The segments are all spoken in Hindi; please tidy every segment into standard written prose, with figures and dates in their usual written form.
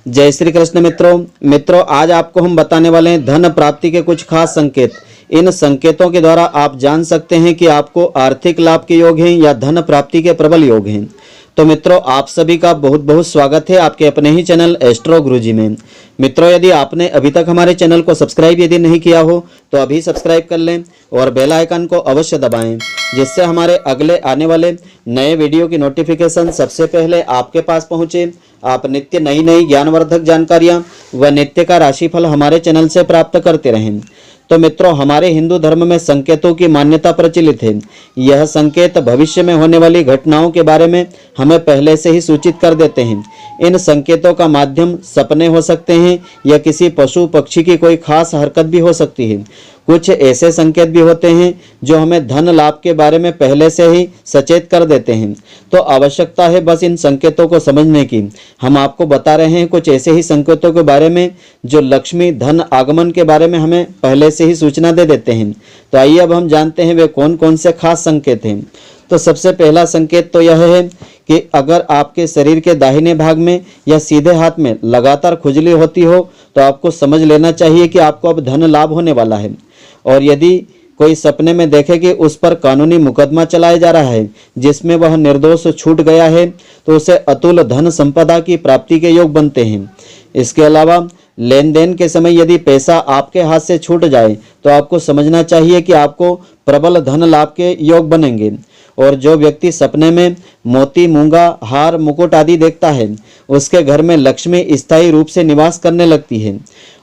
जय श्री कृष्ण मित्रों, आज आपको हम बताने वाले हैं धन प्राप्ति के कुछ खास संकेत। इन संकेतों के द्वारा आप जान सकते हैं कि आपको आर्थिक लाभ के योग हैं या धन प्राप्ति के प्रबल योग हैं। तो मित्रों, आप सभी का बहुत बहुत स्वागत है आपके अपने ही चैनल एस्ट्रो गुरुजी में। मित्रों, यदि आपने अभी तक हमारे चैनल को सब्सक्राइब यदि नहीं किया हो तो अभी सब्सक्राइब कर लें और बेल आइकन को अवश्य दबाएं, जिससे हमारे अगले आने वाले नए वीडियो की नोटिफिकेशन सबसे पहले आपके पास पहुंचे। आप नित्य नई नई ज्ञानवर्धक जानकारियां व नित्य का राशिफल हमारे चैनल से प्राप्त करते रहें। तो मित्रों, हमारे हिंदू धर्म में संकेतों की मान्यता प्रचलित है। यह संकेत भविष्य में होने वाली घटनाओं के बारे में हमें पहले से ही सूचित कर देते हैं। इन संकेतों का माध्यम सपने हो सकते हैं या किसी पशु पक्षी की कोई खास हरकत भी हो सकती है। कुछ ऐसे संकेत भी होते हैं जो हमें धन लाभ के बारे में पहले से ही सचेत कर देते हैं। तो आवश्यकता है बस इन संकेतों को समझने की। हम आपको बता रहे हैं कुछ ऐसे ही संकेतों के बारे में जो लक्ष्मी धन आगमन के बारे में हमें पहले से ही सूचना दे देते हैं। तो आइए अब हम जानते हैं वे कौन कौन से खास संकेत हैं। तो सबसे पहला संकेत तो यह है कि अगर आपके शरीर के दाहिने भाग में या सीधे हाथ में लगातार खुजली होती हो तो आपको समझ लेना चाहिए कि आपको अब धन लाभ होने वाला है। और यदि कोई सपने में देखे कि उस पर कानूनी मुकदमा चलाया जा रहा है जिसमें वह निर्दोष छूट गया है तो उसे अतुल धन संपदा की प्राप्ति के योग बनते हैं। इसके अलावा लेन देन के समय यदि पैसा आपके हाथ से छूट जाए तो आपको समझना चाहिए कि आपको प्रबल धन लाभ के योग बनेंगे। और जो व्यक्ति सपने में मोती, मूंगा, हार, मुकुट आदि देखता है उसके घर में लक्ष्मी स्थायी रूप से निवास करने लगती है।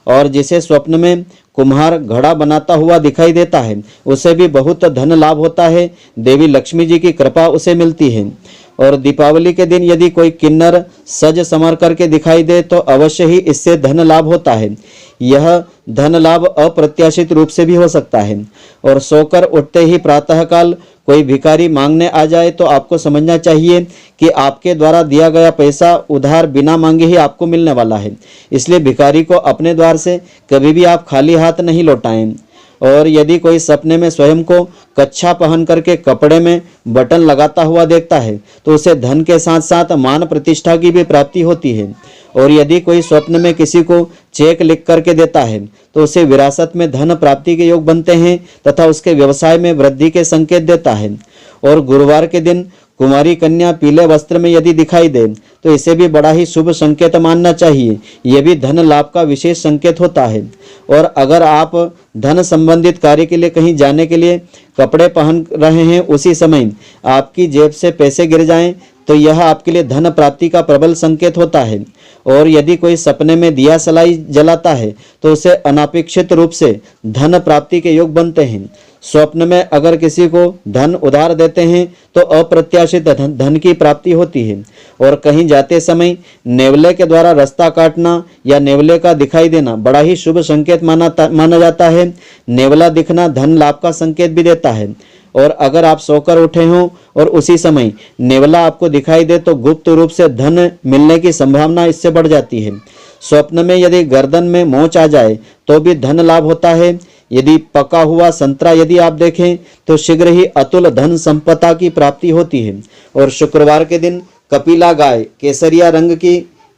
और जिसे स्वप्न में कुम्हार घड़ा बनाता हुआ दिखाई देता है उसे भी बहुत धन लाभ होता है। देवी लक्ष्मी जी की कृपा उसे मिलती है। और दीपावली के दिन यदि कोई किन्नर सज संवर करके दिखाई दे तो अवश्य ही इससे धन लाभ होता है। यह धन लाभ अप्रत्याशित रूप से भी हो सकता है। और सोकर उठते ही प्रातःकाल कोई भिखारी मांगने आ जाए तो आपको समझना चाहिए कि आपके द्वारा दिया गया पैसा उधार बिना मांगे ही आपको मिलने वाला है। इसलिए भिखारी को अपने द्वार से कभी भी आप खाली हाथ नहीं लौटाएं। और यदि कोई सपने में स्वयं को कच्छा पहन करके कपड़े में बटन लगाता हुआ देखता है तो उसे धन के साथ साथ मान प्रतिष्ठा की भी प्राप्ति होती है। और यदि कोई स्वप्न में किसी को चेक लिख करके देता है तो उसे विरासत में धन प्राप्ति के योग बनते हैं तथा उसके व्यवसाय में वृद्धि के संकेत देता है। और गुरुवार के दिन कुमारी कन्या पीले वस्त्र में यदि दिखाई दे तो इसे भी बड़ा ही शुभ संकेत मानना चाहिए। यह भी धन लाभ का विशेष संकेत होता है। और अगर आप धन संबंधित कार्य के लिए कहीं जाने के लिए कपड़े पहन रहे हैं उसी समय आपकी जेब से पैसे गिर जाएं तो यह आपके लिए धन प्राप्ति का प्रबल संकेत होता है। और यदि कोई सपने में दिया सलाई जलाता है तो उसे अनापेक्षित रूप से धन प्राप्ति के योग बनते हैं। स्वप्न में अगर किसी को धन उधार देते हैं तो अप्रत्याशित धन की प्राप्ति होती है। और कहीं जाते समय नेवले के द्वारा रास्ता काटना या नेवले का दिखाई देना बड़ा ही शुभ संकेत माना जाता है। नेवला दिखना धन लाभ का संकेत भी देता है। और अगर आप सोकर उठे हों और उसी समय नेवला आपको दिखाई दे तो गुप्त रूप से धन मिलने की संभावना इससे बढ़ जाती है। स्वप्न में यदि गर्दन में मोच आ जाए तो भी धन लाभ होता है। यदि पका हुआ संतरा यदि आप देखें तो शीघ्र ही अतुल धन संपदा की प्राप्ति होती है। और शुक्रवार के दिन कपिला गाय केसरिया रंग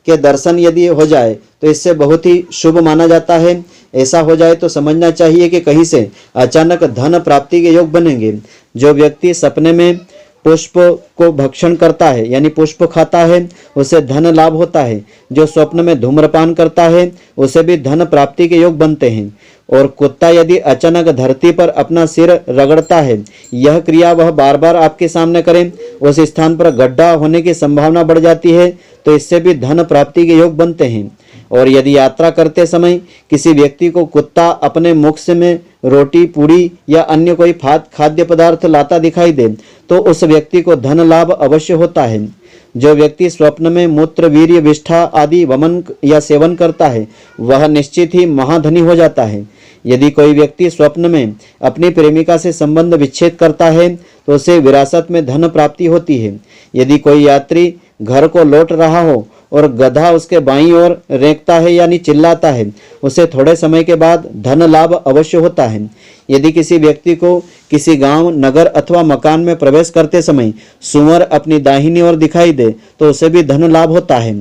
के दर्शन यदि हो जाए तो इससे बहुत ही शुभ माना जाता है। ऐसा हो जाए तो समझना चाहिए कि कहीं से अचानक धन प्राप्ति के योग बनेंगे। जो व्यक्ति सपने में पुष्प को भक्षण करता है यानी पुष्प खाता है उसे धन लाभ होता है। जो स्वप्न में धूम्रपान करता है उसे भी धन प्राप्ति के योग बनते हैं। और कुत्ता यदि अचानक धरती पर अपना सिर रगड़ता है, यह क्रिया वह बार बार आपके सामने करें, उस स्थान पर गड्ढा होने की संभावना बढ़ जाती है तो इससे भी धन प्राप्ति के योग बनते हैं। और यदि यात्रा करते समय किसी व्यक्ति को कुत्ता अपने मुख से में रोटी, पूड़ी या अन्य कोई खाद्य पदार्थ लाता दिखाई दे तो उस व्यक्ति को धन लाभ अवश्य होता है। जो व्यक्ति स्वप्न में मूत्र, वीर्य, विष्ठा आदि वमन या सेवन करता है वह निश्चित ही महाधनी हो जाता है। यदि कोई व्यक्ति स्वप्न में अपनी प्रेमिका से संबंध विच्छेद करता है तो उसे विरासत में धन प्राप्ति होती है। यदि कोई यात्री घर को लौट रहा हो और गधा उसके बाईं ओर रेंकता है यानी चिल्लाता है उसे थोड़े समय के बाद धन लाभ अवश्य होता है। यदि किसी व्यक्ति को किसी गांव, नगर अथवा मकान में प्रवेश करते समय सुअर अपनी दाहिनी ओर दिखाई दे तो उसे भी धन लाभ होता है।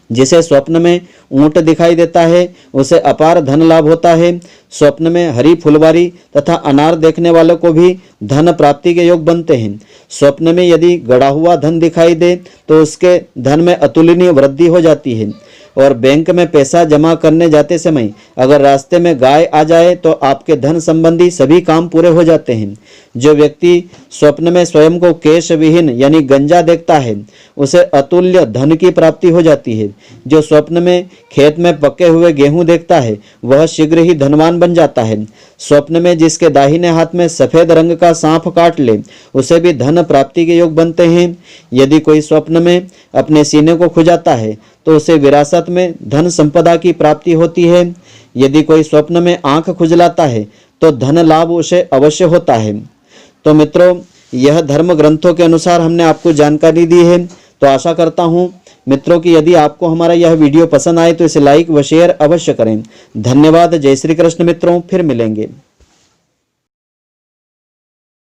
जिसे स्वप्न में ऊंट दिखाई देता है उसे अपार धन लाभ होता है। स्वप्न में हरी फुलवारी तथा अनार देखने वालों को भी धन प्राप्ति के योग बनते हैं। स्वप्न में यदि गड़ा हुआ धन दिखाई दे तो उसके धन में अतुलनीय वृद्धि हो जाती है। और बैंक में पैसा जमा करने जाते समय अगर रास्ते में गाय आ जाए तो आपके धन संबंधी सभी काम पूरे हो जाते हैं। जो व्यक्ति स्वप्न में स्वयं को केश विहीन यानी गंजा देखता है उसे अतुल्य धन की प्राप्ति हो जाती है। जो स्वप्न में खेत में पके हुए गेहूं देखता है वह शीघ्र ही धनवान बन जाता है। स्वप्न में जिसके दाहिने हाथ में सफेद रंग का सांप काट ले उसे भी धन प्राप्ति के योग बनते हैं। यदि कोई स्वप्न में अपने सीने को खुजाता है तो उसे विरासत में धन संपदा की प्राप्ति होती है। यदि कोई स्वप्न में आंख खुजलाता है तो धन लाभ उसे अवश्य होता है। तो मित्रों, यह धर्म ग्रंथों के अनुसार हमने आपको जानकारी दी है। तो आशा करता हूँ मित्रों कि यदि आपको हमारा यह वीडियो पसंद आए तो इसे लाइक व शेयर अवश्य करें। धन्यवाद। जय श्री कृष्ण मित्रों, फिर मिलेंगे।